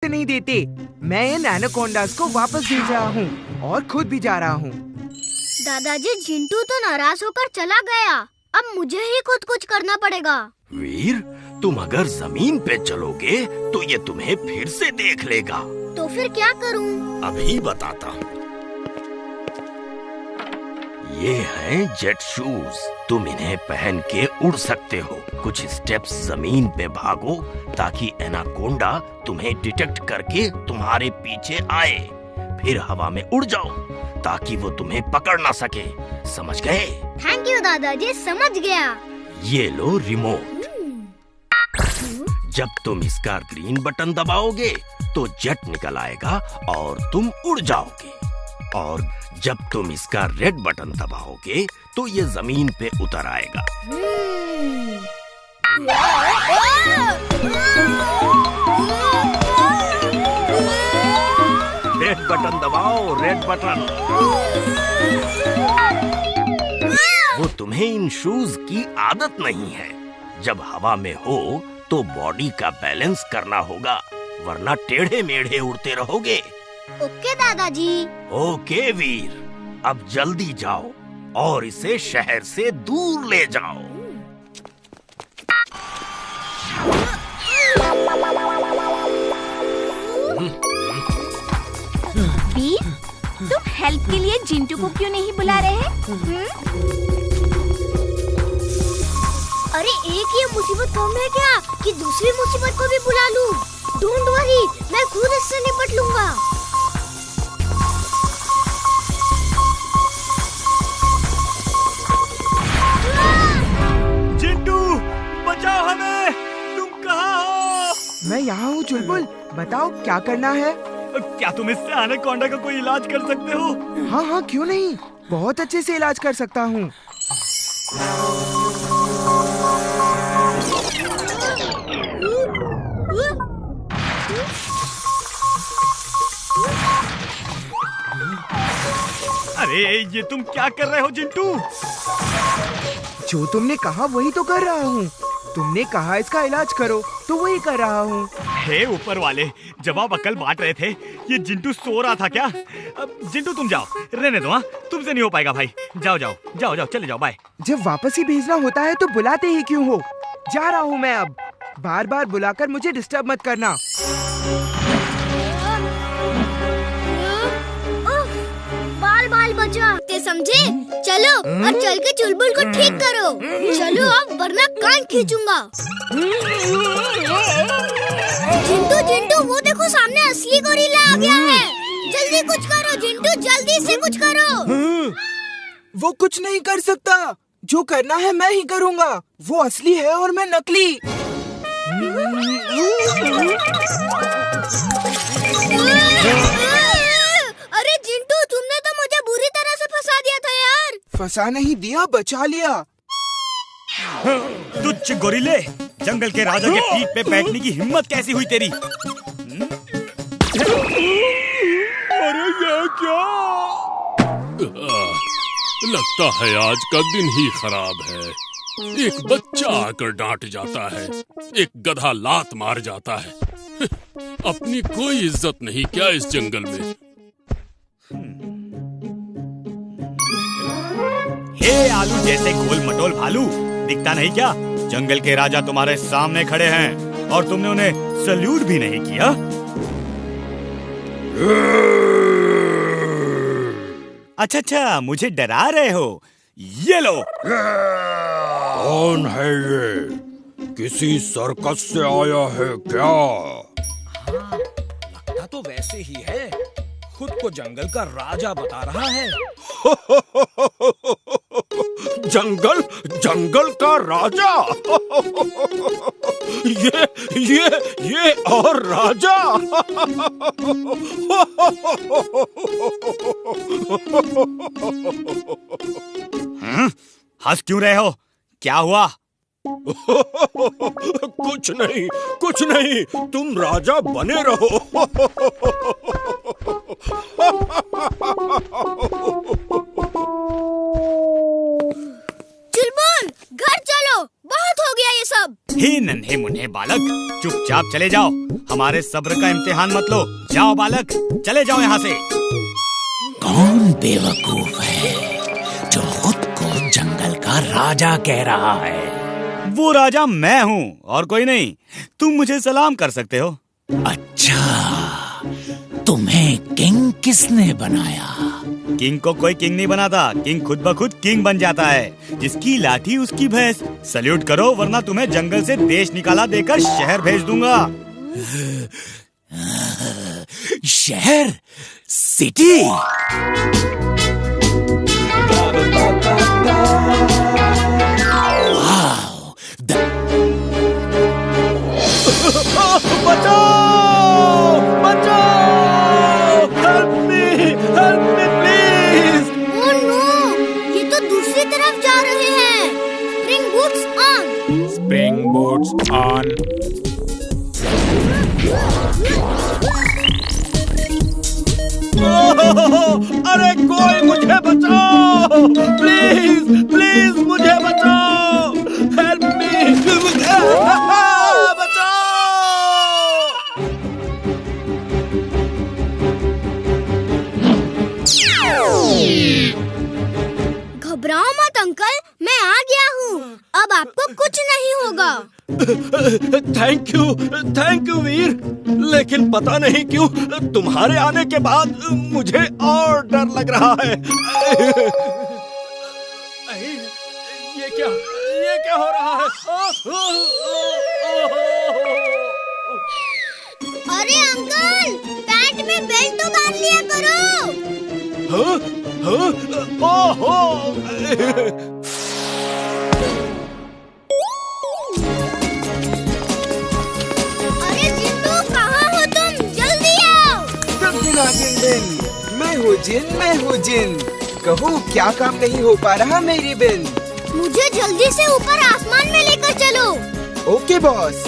नहीं देते। मैं इन एनाकोंडास को वापस भेज रहा हूँ और खुद भी जा रहा हूँ। दादाजी, जिंटू तो नाराज होकर चला गया। अब मुझे ही खुद कुछ करना पड़ेगा। वीर, तुम अगर जमीन पे चलोगे तो ये तुम्हें फिर से देख लेगा। तो फिर क्या करूं? अभी बताता हूँ। ये हैं जेट शूज। तुम इन्हें पहन के उड़ सकते हो। कुछ स्टेप्स जमीन पे भागो ताकि एनाकोंडा तुम्हें डिटेक्ट करके तुम्हारे पीछे आए। फिर हवा में उड़ जाओ ताकि वो तुम्हें पकड़ ना सके। समझ गए? थैंक यू दादाजी, समझ गया। ये लो रिमोट। जब तुम इसका ग्रीन बटन दबाओगे तो जेट निकल आएगा और तुम उड़ जाओगे। और जब तुम इसका रेड बटन दबाओगे तो ये जमीन पे उतर आएगा। रेड बटन दबाओ, रेड बटन। वो तुम्हें इन शूज की आदत नहीं है। जब हवा में हो तो बॉडी का बैलेंस करना होगा, वरना टेढ़े मेढ़े उड़ते रहोगे। ओके दादाजी। ओके वीर, अब जल्दी जाओ और इसे शहर से दूर ले जाओ। वीर, तुम हेल्प के लिए जिंटू को क्यों नहीं बुला रहे? अरे एक ये मुसीबत कम है क्या कि दूसरी मुसीबत को भी बुला लूं? डोंट वरी, मैं खुद इससे निपट लूंगा। जिंटू, बचाओ हमें! तुम कहाँ हो? मैं यहाँ हूँ चुलबुल, बताओ क्या करना है? क्या तुम इससे एनाकोंडा का कोई इलाज कर सकते हो? हाँ हाँ, क्यों नहीं, बहुत अच्छे से इलाज कर सकता हूँ। अरे ये तुम क्या कर रहे हो जिंटू? जो तुमने कहा वही तो कर रहा हूँ। तुमने कहा इसका इलाज करो तो वही कर रहा हूँ। हे ऊपर वाले, जब आप अकल बांट रहे थे ये जिंटू सो रहा था क्या? अब जिंटू तुम जाओ, रहने दो। हाँ, तुमसे नहीं हो पाएगा भाई। जाओ जाओ जाओ जाओ, चले जाओ, बाय। जब वापस ही भेजना होता है तो बुलाते ही क्यों हो? जा रहा हूँ मैं अब। बार बार बुलाकर मुझे डिस्टर्ब मत करना। बाल बचा ते समझे? चलो और चल के चुलबुल को ठीक करो। चलो अब, वरना कान खींचूंगा। जिंटू जिंटू, वो देखो सामने असली गोरिल्ला आ गया है। जल्दी कुछ करो जिंटू, जल्दी से कुछ करो। वो कुछ नहीं कर सकता। जो करना है मैं ही करूँगा। वो असली है और मैं नकली। अरे जिंटू, तुमने तो मुझे बुरी तरह से फंसा दिया था यार। फंसा नहीं दिया, बचा लिया। तुच्छ गोरिल्ले, जंगल के राजा के पीठ पे बैठने की हिम्मत कैसी हुई तेरी? अरे ये क्या? लगता है आज का दिन ही खराब है। एक बच्चा आकर डांट जाता है, एक गधा लात मार जाता है। अपनी कोई इज्जत नहीं क्या इस जंगल में? हे आलू जैसे गोल मटोल भालू, दिखता नहीं क्या? जंगल के राजा तुम्हारे सामने खड़े हैं और तुमने उन्हें सल्यूट भी नहीं किया। अच्छा, मुझे डरा रहे हो? ये लो। कौन है ये? किसी सर्कस से आया है क्या? लगता तो वैसे ही है। खुद को जंगल का राजा बता रहा है। जंगल का राजा? ये और राजा? हंस क्यों रहे हो? क्या हुआ? कुछ नहीं, तुम राजा बने रहो। चुलबुल, घर चलो, बहुत हो गया ये सब। हे नन्हे मुन्ने बालक, चुपचाप चले जाओ। हमारे सब्र का इम्तिहान मत लो। जाओ बालक, चले जाओ यहाँ से। कौन बेवकूफ है जो खुद को जंगल का राजा कह रहा है? वो राजा मैं हूँ और कोई नहीं। तुम मुझे सलाम कर सकते हो। अच्छा, तुम्हें किंग किसने बनाया? किंग को कोई किंग नहीं बनाता, किंग खुद ब खुद किंग बन जाता है। जिसकी लाठी उसकी भैंस। सल्यूट करो वरना तुम्हें जंगल से देश निकाला देकर शहर भेज दूंगा। शहर? सिटी? वाओ, बचाओ! बचाओ! Help me please! Oh no, ये तो दूसरी तरफ जा रहे हैं। Spring boots on. Spring boots on. अरे कोई मुझे बचाओ! प्लीज प्लीज मुझे बचाओ! Help me! बचाओ! घबराओ मत अंकल, मैं आ गया हूँ। अब आपको कुछ नहीं होगा। थैंक यू वीर। लेकिन पता नहीं क्यों तुम्हारे आने के बाद मुझे और डर लग रहा है। ये क्या हो रहा है? अरे अंकल, पैंट में बेल्ट तो बांध लिया करो। अरे जिंटू, कहाँ हो तुम? जल्दी आओ। मैं हूँ जिन। कहो क्या काम नहीं हो पा रहा मेरी बिन? मुझे जल्दी से ऊपर आसमान में लेकर चलो। Okay boss.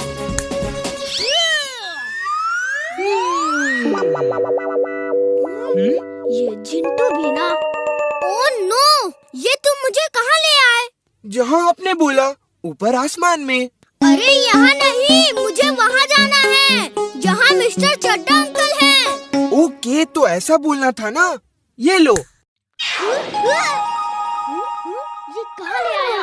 ये जिंटू भी ना। ओह नो, ये तुम मुझे कहाँ ले आए? जहाँ आपने बोला, ऊपर आसमान में। अरे यहाँ नहीं, मुझे वहाँ जाना है जहाँ मिस्टर चड्डा अंकल हैं। ओके, तो ऐसा बोलना था ना। ये लो। ये कहाँ ले आया?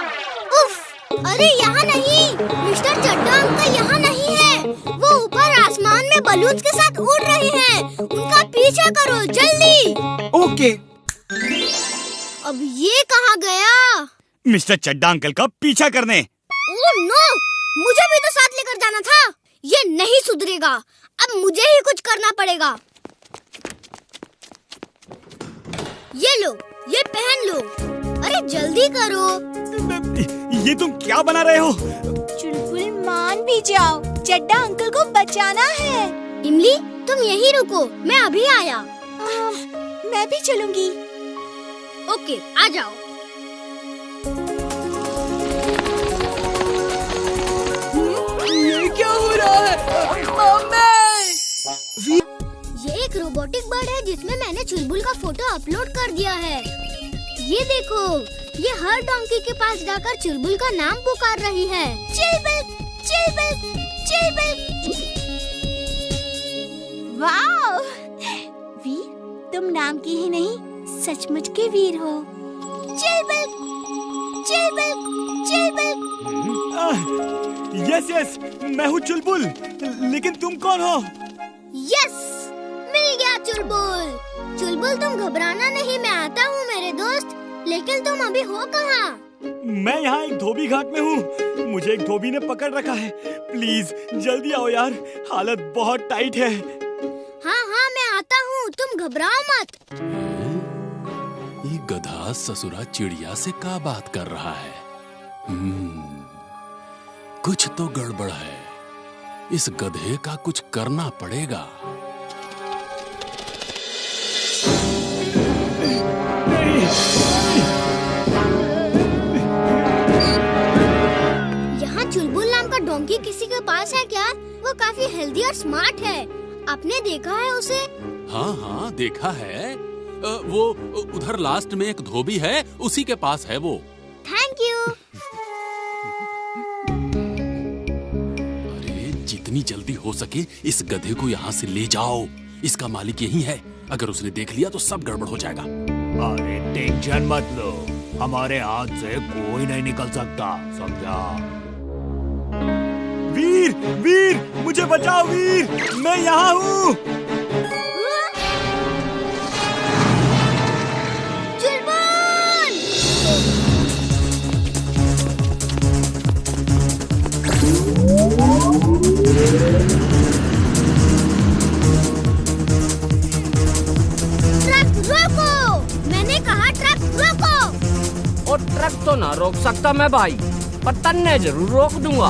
उफ! अरे यहाँ नहीं, मिस्टर चड्डा अंकल यहाँ नहीं है। वो ऊपर आसमान में बलून्स के साथ उड़ रहे हैं। उनका पीछा करो जल्दी। ओके। अब ये कहाँ गया? मिस्टर चड्डा अंकल का पीछा करने। ओह नो, मुझे भी तो साथ लेकर जाना था। ये नहीं सुधरेगा, अब मुझे ही कुछ करना पड़ेगा। ये लो, ये पहन लो। अरे जल्दी करो। ये तुम क्या बना रहे हो? चुलबुल मान भी जाओ, चड्डा अंकल को बचाना है। इमली, तुम यहीं रुको, मैं अभी आया। मैं भी चलूंगी। ओके, आ जाओ। ये क्या हो रहा है? मम्मी! ये एक रोबोटिक बर्ड है जिसमें मैंने चुलबुल का फोटो अपलोड कर दिया है। ये देखो, ये हर डोंकी के पास जाकर चुलबुल का नाम पुकार रही है। चुलबुल, चुलबुल, चुलबुल। वाह! वीर, तुम नाम की ही नहीं, सचमुच के वीर हो। चुलबुल, चुलबुल, चुलबुल। यस, मैं हूँ चुलबुल। लेकिन तुम कौन हो? यस, मिल गया चुलबुल। चुलबुल, तुम घबराना नहीं, मैं आता हूँ मेरे दोस्त। लेकिन तुम अभी हो कहाँ? मैं यहाँ एक धोबी घाट में हूँ। मुझे एक धोबी ने पकड़ रखा है। प्लीज जल्दी आओ यार, हालत बहुत टाइट है। हाँ, मैं आता हूँ, तुम घबराओ मत। ये गधा ससुरा चिड़िया से क्या बात कर रहा है? कुछ तो गड़बड़ है। इस गधे का कुछ करना पड़ेगा। यहाँ चुलबुल नाम का डोंकी किसी के पास है क्या? वो काफी हेल्दी और स्मार्ट है। आपने देखा है उसे? हाँ, देखा है। वो उधर लास्ट में एक धोबी है, उसी के पास है वो। Thank you. जितनी जल्दी हो सके इस गधे को यहाँ से ले जाओ। इसका मालिक यही है, अगर उसने देख लिया तो सब गड़बड़ हो जाएगा। अरे टेंशन मत लो, हमारे हाथ से कोई नहीं निकल सकता, समझा? वीर, वीर, मुझे बचाओ वीर, मैं यहाँ हूँ। ट्रक रोको! मैंने कहा ट्रक रोको! और ट्रक तो ना रोक सकता मैं भाई, पर तन्ने जरूर रोक दूंगा।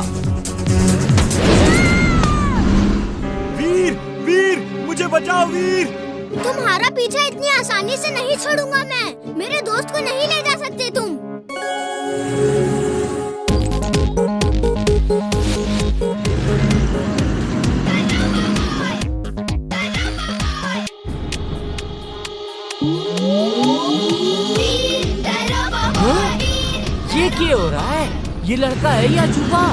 वीर, वीर, मुझे बचाओ वीर। तुम्हारा पीछा इतनी आसानी से नहीं छोड़ूंगा मैं। मेरे दोस्त को नहीं ले जा सकते तुम। ये क्या हो रहा है? ये लड़का है या चूहा?